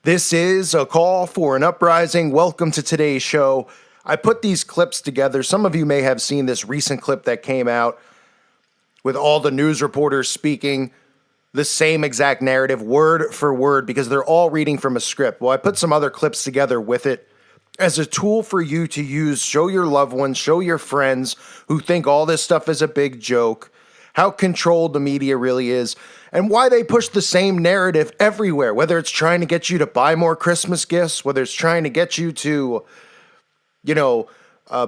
This is a call for an uprising. Welcome to today's show. I put these clips together. Some of you may have seen this recent clip that came out with all the news reporters speaking the same exact narrative, word for word, because they're all reading from a script. Well, I put some other clips together with it as a tool for you to use, show your loved ones, show your friends who think all this stuff is a big joke, how controlled the media really is, and why they push the same narrative everywhere, whether it's trying to get you to buy more Christmas gifts, whether it's trying to get you to,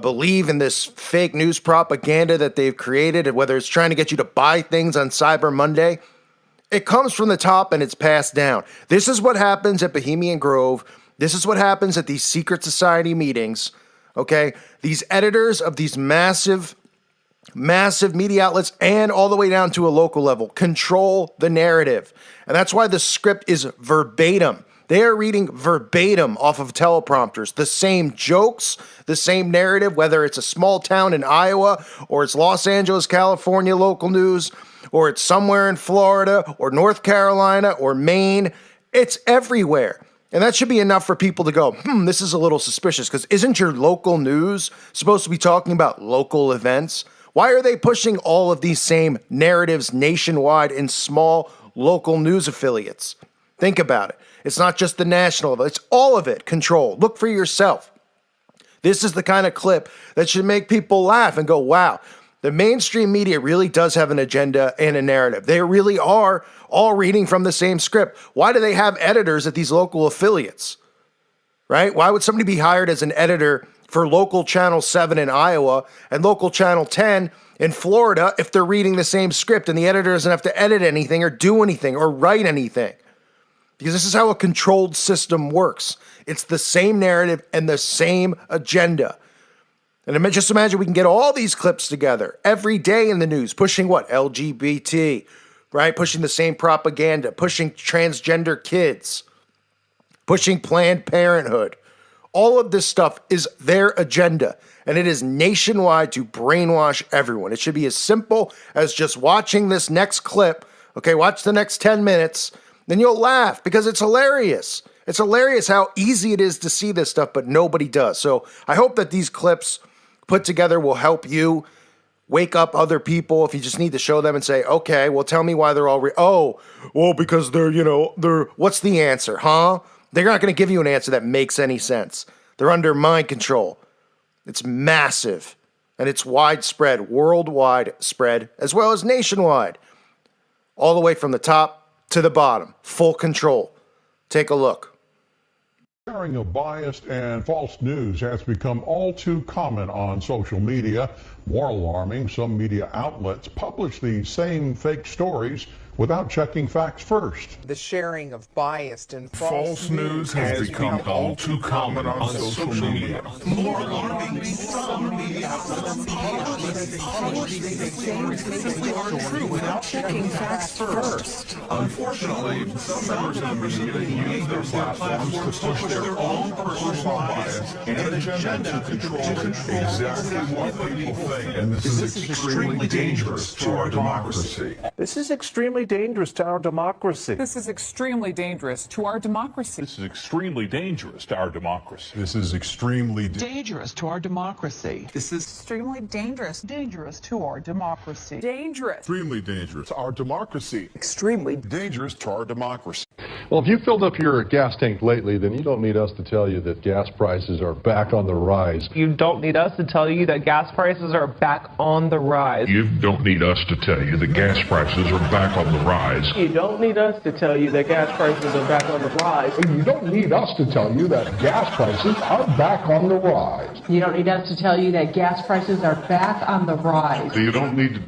believe in this fake news propaganda that they've created, and whether it's trying to get you to buy things on Cyber Monday. It comes from the top and it's passed down. This is what happens at Bohemian Grove. This is what happens at these secret society meetings, okay? These editors of these massive media outlets and all the way down to a local level control the narrative. And that's why the script is verbatim. They are reading verbatim off of teleprompters. The same jokes, the same narrative, whether it's a small town in Iowa or it's Los Angeles, California local news, or it's somewhere in Florida or North Carolina or Maine. It's everywhere. And that should be enough for people to go, this is a little suspicious, because isn't your local news supposed to be talking about local events? Why are they pushing all of these same narratives nationwide in small local news affiliates? Think about it. It's not just the national level. It's all of it. Control. Look for yourself. This is the kind of clip that should make people laugh and go, wow, the mainstream media really does have an agenda and a narrative. They really are all reading from the same script. Why do they have editors at these local affiliates, right? Why would somebody be hired as an editor for local Channel 7 in Iowa and local Channel 10 in Florida if they're reading the same script and the editor doesn't have to edit anything or do anything or write anything? Because this is how a controlled system works. It's the same narrative and the same agenda. And just imagine we can get all these clips together every day in the news, pushing what? LGBT, right? Pushing the same propaganda, pushing transgender kids, pushing Planned Parenthood. All of this stuff is their agenda, and it is nationwide to brainwash everyone. It should be as simple as just watching this next clip. Okay, watch the next 10 minutes, then you'll laugh because it's hilarious. It's hilarious how easy it is to see this stuff, but nobody does. So I hope that these clips put together will help you wake up other people if you just need to show them and say, okay, well, tell me why they're all, because they're, what's the answer, huh? They're not going to give you an answer that makes any sense. They're under mind control. It's massive, and it's widespread, worldwide spread, as well as nationwide, all the way from the top to the bottom, full control. Take a look. Sharing of biased and false news has become all too common on social media. More alarming, some media outlets publish these same fake stories without checking facts first. The sharing of biased and false news has become all too common on social media. More alarming, some media outlets publish these same fake stories true without checking facts first. Unfortunately, some members of the media use their platforms to push their own personal bias and agenda to control exactly what people think. And this is extremely dangerous to our democracy. This is extremely dangerous to our democracy. This is extremely dangerous to our democracy. This is extremely dangerous to our democracy. This is extremely dangerous to our democracy. This is extremely dangerous to our democracy. Dangerous. Extremely dangerous to our democracy. Extremely dangerous to our democracy. Well, if you filled up your gas tank lately, then you don't need us to tell you that gas prices are back on the rise. You don't need us to tell you that gas prices are back on the rise. You don't need us to tell you that gas prices are back on the rise. You don't need us to tell you that gas prices are back on the rise. You don't need us to tell you that gas prices are back on the rise. You don't need us to tell you that gas prices are back on the rise. You don't need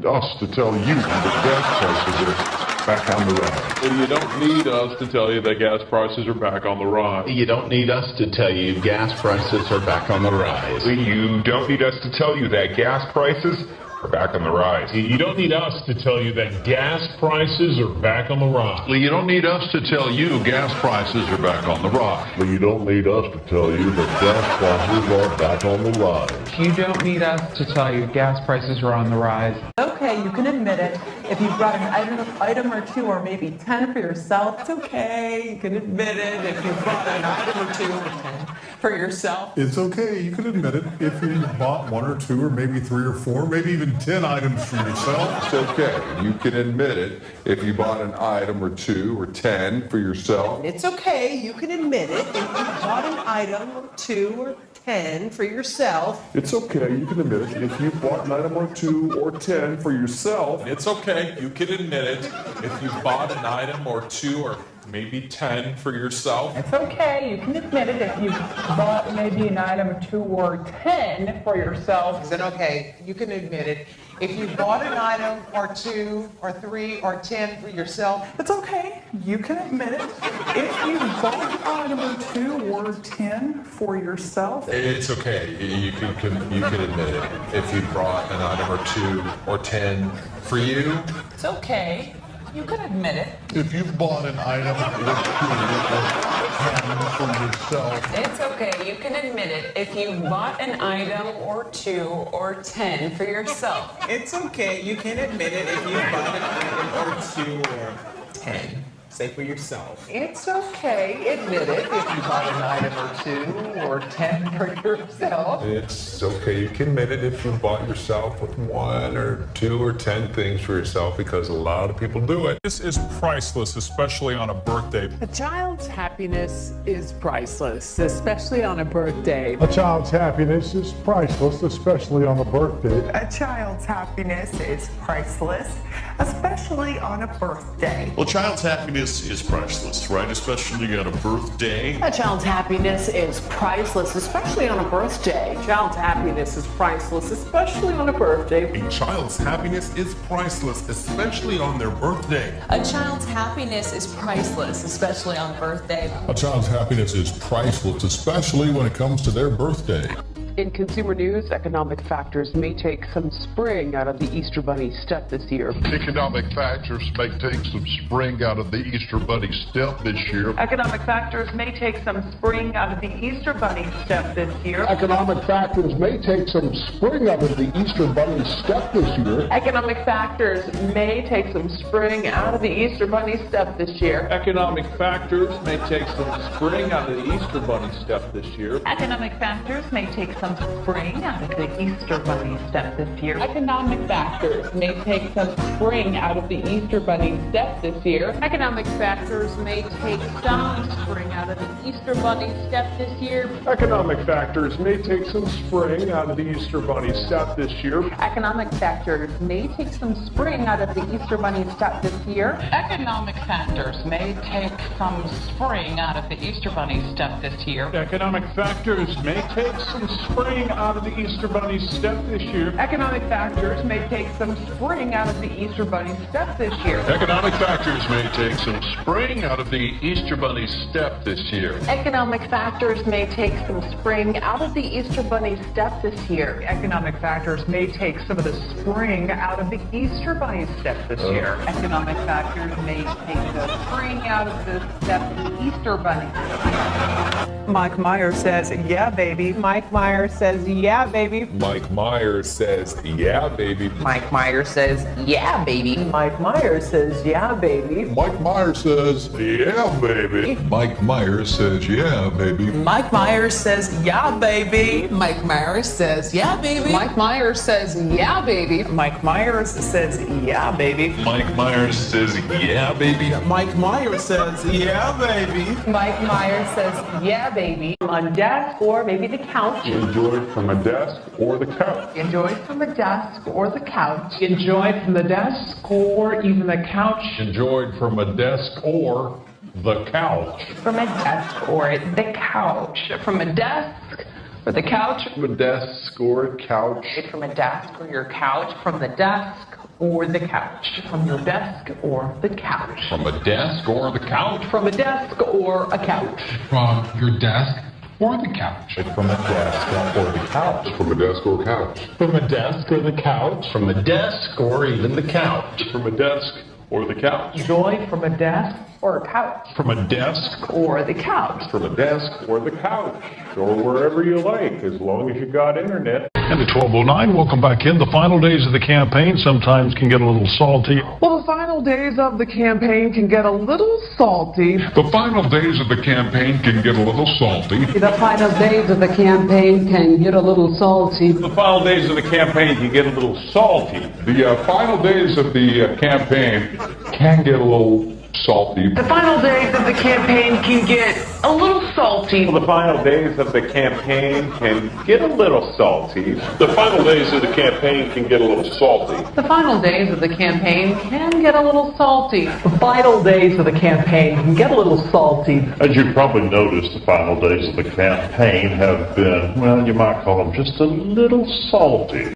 us to tell you that gas prices are back on the rise. You don't need us to tell you that gas prices are back on the rise. You don't need us to tell you gas prices are back on the rise. You don't need us to tell you that gas prices are back on the rise. You don't need us to tell you that gas prices are back on the rise. You don't need us to tell you gas prices are back on the rise. You don't need us to tell you that gas prices are back on the rise. You don't need us to tell you gas prices are on the rise. Okay, you can admit it. If If you brought an item or two, or maybe 10 for yourself, it's okay. You can admit it. If you bought an item or two or 10 for yourself, It's okay, you can admit it. If you bought 1 or 2 or maybe 3 or 4, maybe even 10 items for yourself. It's okay. You can admit it if you bought an item or 2 or 10 for yourself. It's okay, you can admit it. If you bought an item or 2 or 10 for yourself. It's okay. You can admit it if you bought an item or 2 or 10 for yourself. It's okay, you can admit it if you bought an item or 2 or maybe 10 for yourself. it's okay. You can admit it if you bought maybe an item or 2 or 10 for yourself. Is it okay? You can admit it. If you bought an item or 2 or 3 or 10 for yourself. It's okay. You can admit it. If you bought an item or 2 or 10 for yourself. It's okay, you can admit it if you brought an item or 2 or 10 for you. It's okay. You can admit it. If you've bought an item or 2 or 10 for yourself. It's okay. You can admit it if you bought an item or 2 or 10 for yourself. It's okay, you can admit it if you bought an item or 2 or 10. Say for yourself. It's okay. Admit it if you bought an item or 2 or 10 for yourself. It's okay. You can admit it if you bought yourself with 1 or 2 or 10 things for yourself, because a lot of people do it. This is priceless, especially on a birthday. A child's happiness is priceless, especially on a birthday. A child's happiness is priceless, especially on a birthday. A child's happiness is priceless, especially on a birthday. Well, child's happiness is priceless, right? Especially on a birthday. A child's happiness is priceless, especially on a birthday. A child's happiness is priceless, especially on a birthday. A child's happiness is priceless, especially on their birthday. A child's happiness is priceless, especially on birthday. A child's happiness is priceless, especially when it comes to their birthday. In consumer news, economic factors may take some spring out of the Easter Bunny step this year. Economic factors may take some spring out of the Easter Bunny step this year. Economic factors may take some spring out of the Easter Bunny step this year. Economic factors may take some spring out of the Easter Bunny step this year. Economic factors may take some spring out of the Easter Bunny step this year. Economic factors may take some spring out of the Easter Bunny step this year. Economic factors may take some spring out of the Easter Bunny step this year. Economic factors may take some spring out of the Easter Bunny step this year. Economic factors may take some spring out of the Easter Bunny step this year. Economic factors may take some spring out of the Easter Bunny step this year. Economic factors may take some spring out of the Easter Bunny step this year. Economic factors may take some spring out of the Easter Bunny step this year. Economic factors may take some spring out of the Easter Bunny step this year. Economic factors may take some spring out of the Easter Bunny step this year. Economic factors may take some spring out of the Easter Bunny step this year. Economic factors may take some spring out of the Easter Bunny step this year. Economic factors may take some of the spring out of the Easter Bunny step this year. Economic factors may take the spring out of the step of the Easter Bunny. Mike Myers says, yeah, baby. Mike Myers says, yeah, baby. Mike Myers says, yeah, baby. Mike Myers says, yeah, baby. Mike Myers says, yeah, baby. Mike Myers says, yeah, baby. Mike Myers says, yeah, baby. Mike Myers says, yeah, baby. Mike Myers says, yeah, baby. Mike Myers says, yeah, baby. Mike Myers says, yeah, baby. Mike Myers says, yeah, baby. Mike Myers says, yeah, baby. Mike Myers says, yeah, baby. On desk or maybe the couch. Enjoy it from a desk or the couch. Enjoy it from a desk or the couch. Enjoy it from the desk or even the couch. Enjoyed from a desk or the couch. From a desk or the couch. From a desk or the couch. From a desk or couch. From a desk or your couch. From the desk or the couch. From your desk or the couch. From a desk or the couch. From a desk or a couch. From your desk or the couch. From a desk or the couch. From a desk or couch. From a desk or the couch. From a desk or even the couch. From a desk or the couch. Enjoy from a desk or a couch. From a desk or the couch. From a desk or the couch. Or wherever you like, as long as you got internet. And at 12:09, welcome back in. The final days of the campaign sometimes can get a little salty. Well, the final days of the campaign can get a little salty. The final days of the campaign can get a little salty. The final days of the campaign can get a little salty. The final days of the campaign can get a little salty. The final days of the campaign can get a little salty. The final days of the campaign can get a little salty. The final days of the campaign can get a little salty. The final days of the campaign can get a little salty. The final days of the campaign can get a little salty. The final days of the campaign can get a little salty. As you've probably noticed, the final days of the campaign have been, well, you might call them just a little salty.